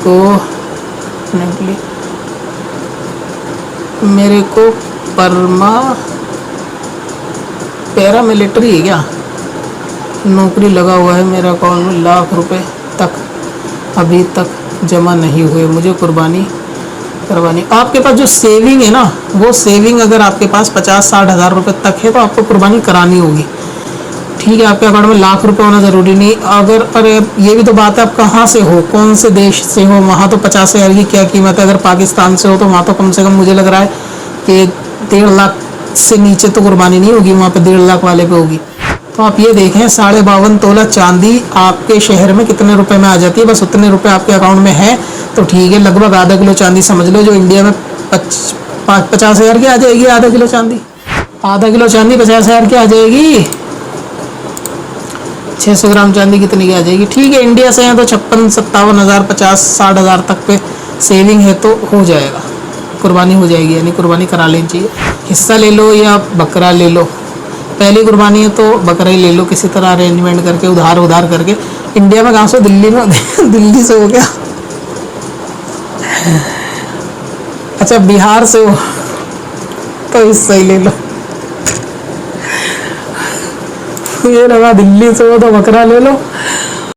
को पैरामिलिट्री है क्या, नौकरी लगा हुआ है, मेरा अकाउंट में लाख रुपए तक अभी तक जमा नहीं हुए, मुझे कुर्बानी करवानी। आपके पास जो सेविंग है ना, वो सेविंग अगर आपके पास 50-60 हज़ार रुपये तक है तो आपको कुर्बानी करानी होगी। ठीक है, आपके अकाउंट में लाख रुपए होना ज़रूरी नहीं। अगर अरे ये भी तो बात है आप कहाँ से हो, कौन से देश से हो, वहाँ तो 50 हज़ार की क्या कीमत है। अगर पाकिस्तान से हो तो वहाँ तो कम से कम मुझे लग रहा है कि 1.5 लाख से नीचे तो कुर्बानी नहीं होगी, वहाँ पे 1.5 लाख वाले पे होगी। तो आप ये देखें 52.5 तोला चांदी आपके शहर में कितने रुपए में आ जाती है, बस उतने रुपए आपके अकाउंट में है तो ठीक है। लगभग आधा किलो चांदी समझ लो, जो इंडिया में 50 हज़ार की आ जाएगी। आधा किलो चांदी 50 हज़ार की आ जाएगी। 600 ग्राम चांदी कितने की आ जाएगी। ठीक है, इंडिया से हैं तो 56-57 हज़ार 50-60 हज़ार तक पे सेविंग है तो हो जाएगा, कुर्बानी हो जाएगी। यानी कुर्बानी करा लेनी चाहिए। हिस्सा ले लो या बकरा ले लो, पहली कुर्बानी है तो बकरा ही ले लो किसी तरह अरेंजमेंट करके, उधार करके। इंडिया में कहाँ से, दिल्ली में दिल्ली से हो गया, अच्छा बिहार से हो तो हिस्सा ही ले लो। ये लगा दिल्ली से हो तो बकरा ले लो,